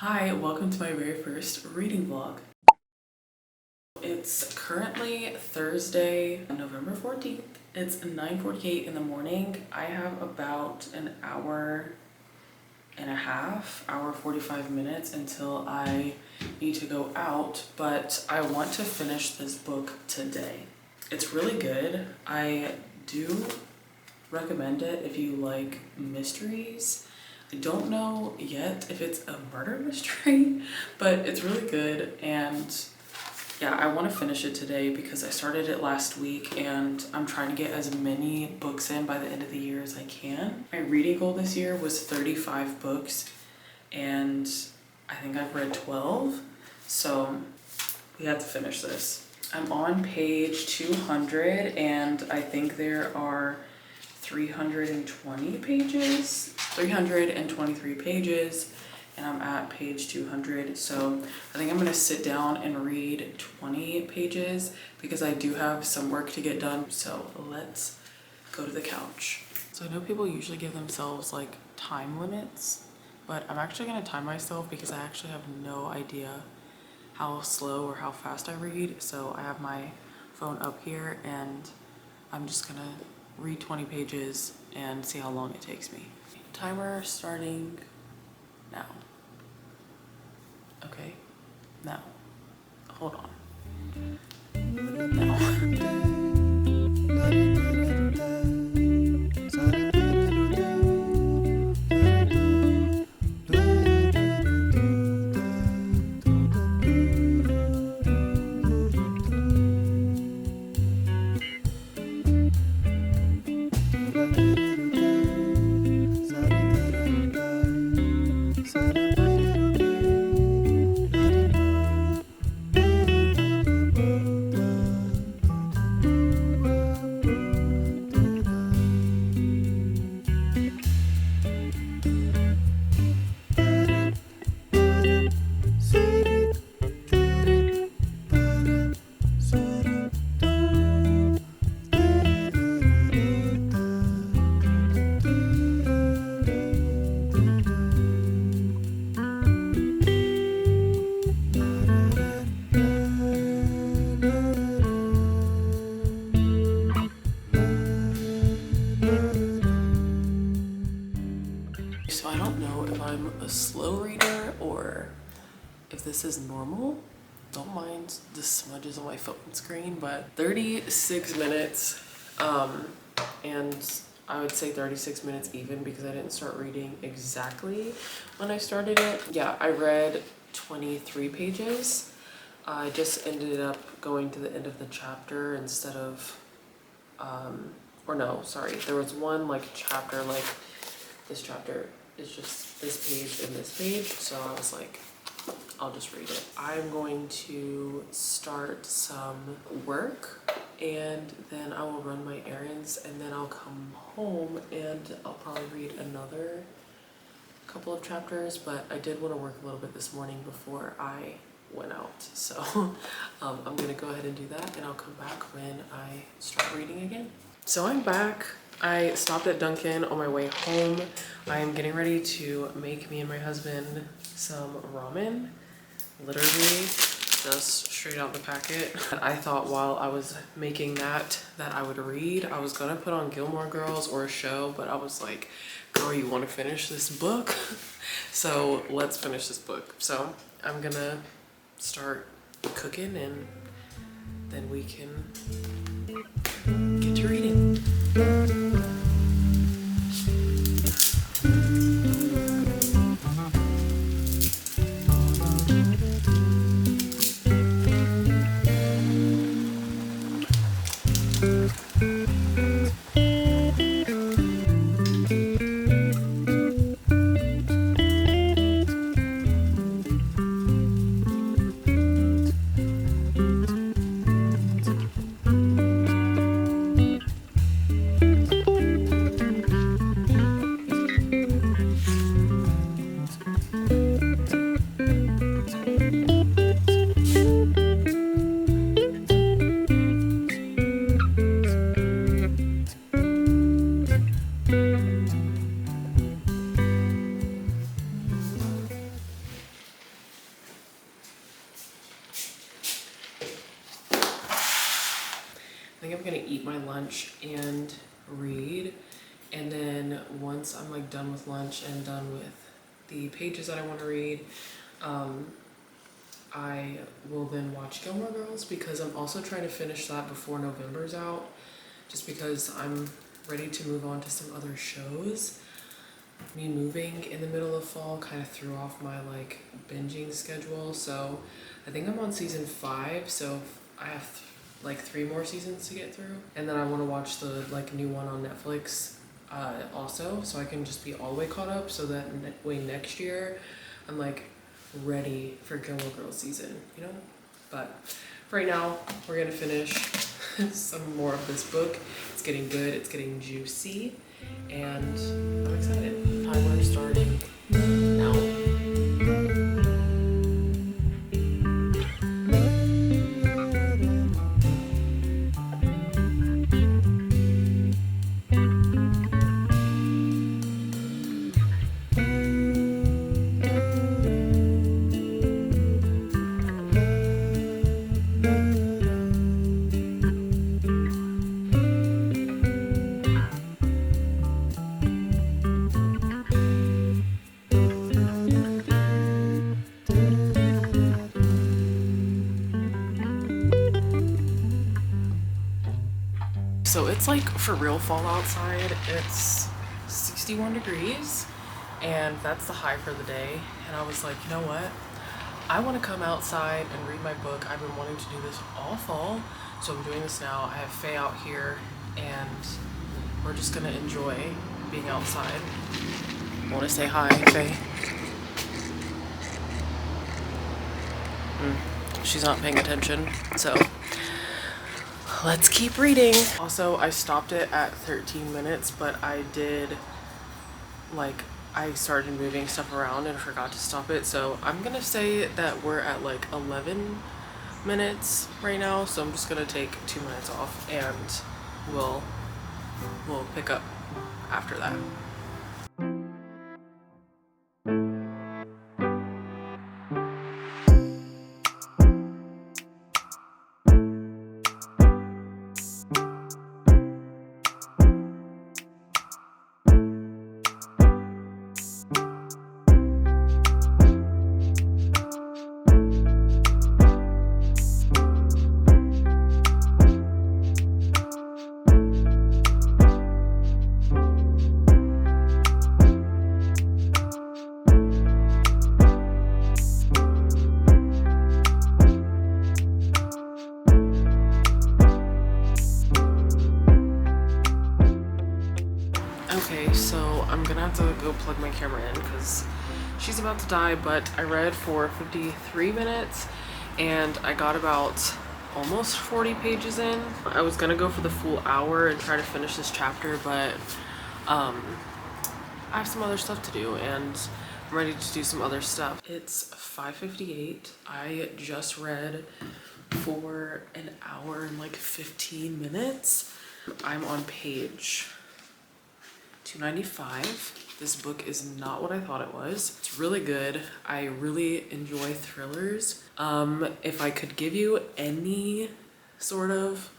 Hi, welcome to my very first reading vlog. It's currently Thursday, November 14th. It's 9:48 in the morning. I have about an hour and a half, hour 45 minutes until I need to go out, but I want to finish this book today. It's really good. I do recommend it if you like mysteries. I don't know yet if it's a murder mystery, but it's really good. And yeah, I want to finish it today because I started it last week and I'm trying to get as many books in by the end of the year as I can. My reading goal this year was 35 books and I think I've read 12. So we have to finish this. I'm on page 200 and I think there are 323 pages, and I'm at page 200. So I think I'm gonna sit down and read 20 pages because I do have some work to get done. So let's go to the couch. So I know people usually give themselves like time limits, but I'm actually gonna time myself because I actually have no idea how slow or how fast I read. So I have my phone up here and I'm just gonna read 20 pages and see how long it takes me. Timer starting now. Okay, now. Hold on. Now. So I don't know if I'm a slow reader or if this is normal. Don't mind the smudges on my phone screen, but 36 minutes. And I would say 36 minutes even because I didn't start reading exactly when I started it. Yeah, I read 23 pages. I just ended up going to the end of the chapter instead of, or no, sorry. There was one like chapter, like this chapter is just this page and this page. So I was like, I'll just read it. I'm going to start some work and then I will run my errands and then I'll come home and I'll probably read another couple of chapters, but I did want to work a little bit this morning before I went out. So I'm gonna go ahead and do that and I'll come back when I start reading again. So I'm back. I stopped at Dunkin' on my way home. I am getting ready to make me and my husband some ramen. Literally just straight out the packet. I thought while I was making that I would read. I was gonna put on Gilmore Girls or a show, but I was like, girl, you wanna finish this book? So let's finish this book. So I'm gonna start cooking and then we can get to reading. think I'm gonna eat my lunch and read, and then once I'm like done with lunch and done with the pages that I want to read, I will then watch Gilmore Girls, because I'm also trying to finish that before November's out, just because I'm ready to move on to some other shows. Me moving in the middle of fall kind of threw off my like binging schedule, so I think I'm on season 5, so I have like 3 more seasons to get through, and then I want to watch the like new one on Netflix also, so I can just be all the way caught up, so that way next year I'm like ready for Gilmore Girls season, you know? But right now we're gonna finish some more of this book. It's getting good, it's getting juicy, and I'm excited. Timer starting now. So it's like for real fall outside. It's 61 degrees and that's the high for the day. And I was like, you know what? I want to come outside and read my book. I've been wanting to do this all fall, so I'm doing this now. I have Faye out here and we're just gonna enjoy being outside. I want to say hi, Faye. She's not paying attention, so let's keep reading. Also, I stopped it at 13 minutes, but I started moving stuff around and forgot to stop it. So I'm gonna say that we're at like 11 minutes right now. So I'm just gonna take 2 minutes off and we'll pick up after that. Okay, so I'm gonna have to go plug my camera in because she's about to die, but I read for 53 minutes and I got about almost 40 pages in. I was gonna go for the full hour and try to finish this chapter, but I have some other stuff to do and I'm ready to do some other stuff. It's 5:58. I just read for an hour and like 15 minutes. I'm on page 295. This book is not what I thought it was. It's really good. I really enjoy thrillers. If I could give you any sort of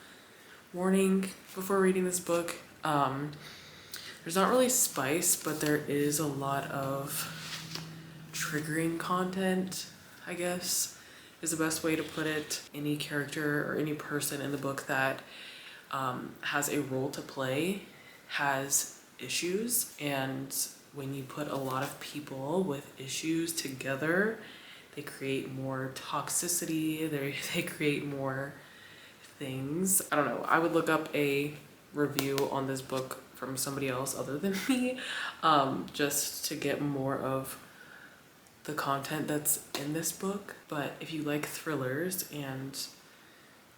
warning before reading this book, there's not really spice, but there is a lot of triggering content, I guess is the best way to put it. Any character or any person in the book that has a role to play has issues, and when you put a lot of people with issues together, they create more toxicity, they create more things. I don't know, I would look up a review on this book from somebody else other than me, just to get more of the content that's in this book. But if you like thrillers and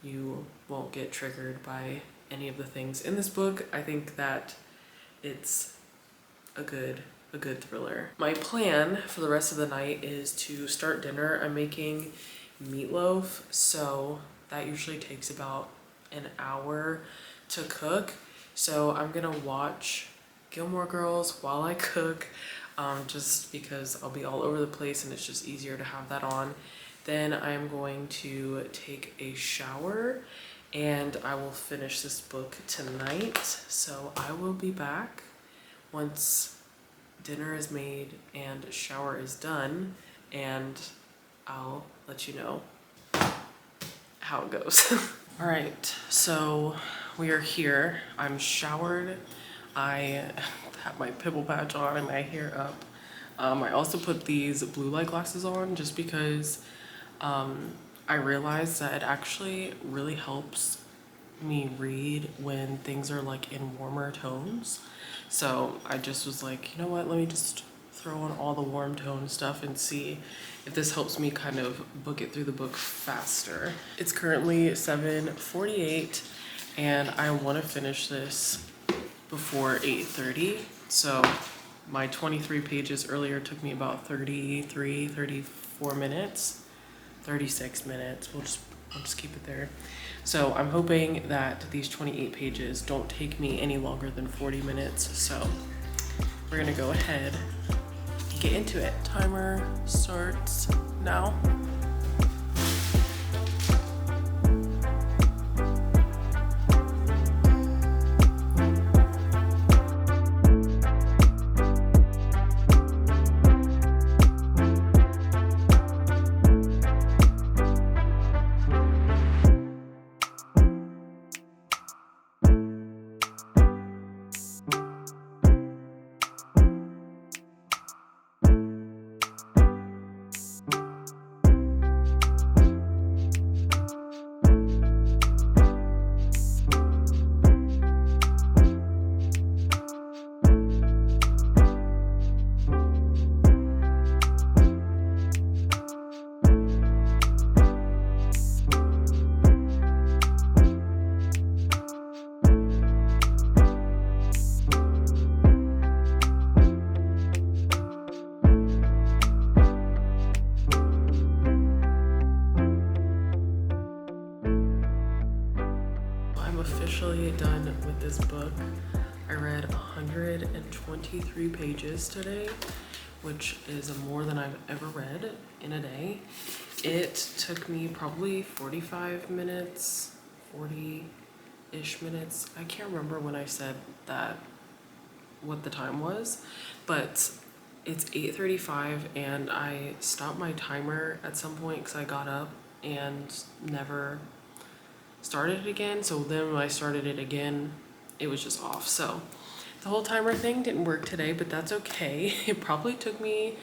you won't get triggered by any of the things in this book, I think that it's a good thriller. My plan for the rest of the night is to start dinner. I'm making meatloaf, so that usually takes about an hour to cook. So I'm gonna watch Gilmore Girls while I cook, just because I'll be all over the place and it's just easier to have that on. Then I'm going to take a shower and I will finish this book tonight. So I will be back once dinner is made and shower is done, and I'll let you know how it goes. All right, so we are here. I'm showered. I have my pimple patch on and my hair up. I also put these blue light glasses on just because I realized that it actually really helps me read when things are like in warmer tones. So I just was like, you know what, let me just throw on all the warm tone stuff and see if this helps me kind of book it through the book faster. It's currently 7:48 and I want to finish this before 8:30. So my 23 pages earlier took me about 34 minutes, 36 minutes. I'll just keep it there. So I'm hoping that these 28 pages don't take me any longer than 40 minutes. So we're gonna go ahead and get into it. Timer starts now. Officially done with this book. I read 123 pages today, which is more than I've ever read in a day. It took me probably 45 minutes, 40-ish minutes. I can't remember when I said that, what the time was, but it's 8:35 and I stopped my timer at some point because I got up and never started it again. So then when I started it again, it was just off. So the whole timer thing didn't work today, but that's okay. It probably took me,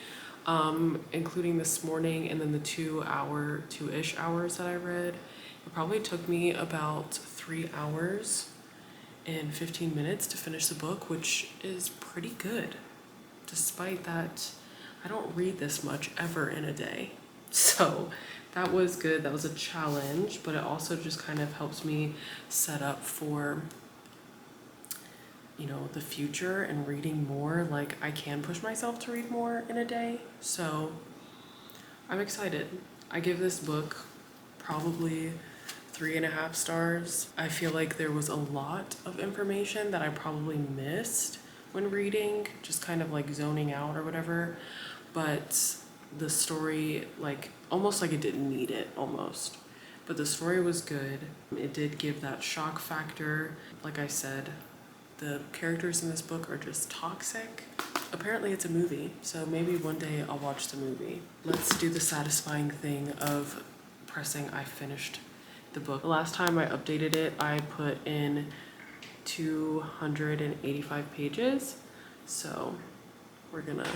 including this morning and then the 2-ish hours that I read, it probably took me about 3 hours and 15 minutes to finish the book, which is pretty good. Despite that, I don't read this much ever in a day. So that was good. That was a challenge, but it also just kind of helps me set up for, you know, the future and reading more. Like, I can push myself to read more in a day. So I'm excited. I give this book probably 3.5 stars. I feel like there was a lot of information that I probably missed when reading, just kind of like zoning out or whatever. But the story, like, almost like it didn't need it, almost. But the story was good. It did give that shock factor. Like I said, the characters in this book are just toxic. Apparently it's a movie, so maybe one day I'll watch the movie. Let's do the satisfying thing of pressing I finished the book. The last time I updated it, I put in 285 pages. So we're gonna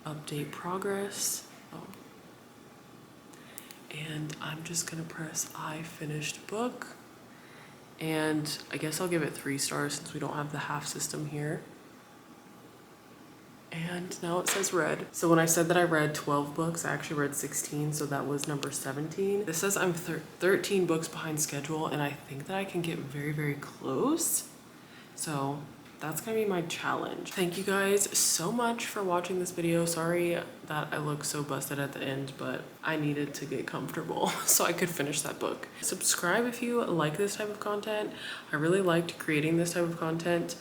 update progress. And I'm just gonna press I finished book. And I guess I'll give it 3 stars since we don't have the half system here. And now it says read. So when I said that I read 12 books, I actually read 16, so that was number 17. This says I'm 13 books behind schedule, and I think that I can get very, very close. So that's gonna be my challenge. Thank you guys so much for watching this video. Sorry that I look so busted at the end, but I needed to get comfortable so I could finish that book. Subscribe if you like this type of content. I really liked creating this type of content,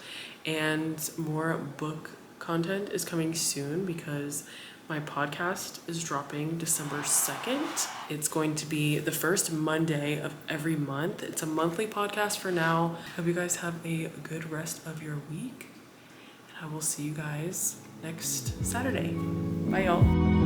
and more book content is coming soon because My podcast is dropping December 2nd. It's going to be the first Monday of every month. It's a monthly podcast for now. Hope you guys have a good rest of your week. And I will see you guys next Saturday. Bye, y'all.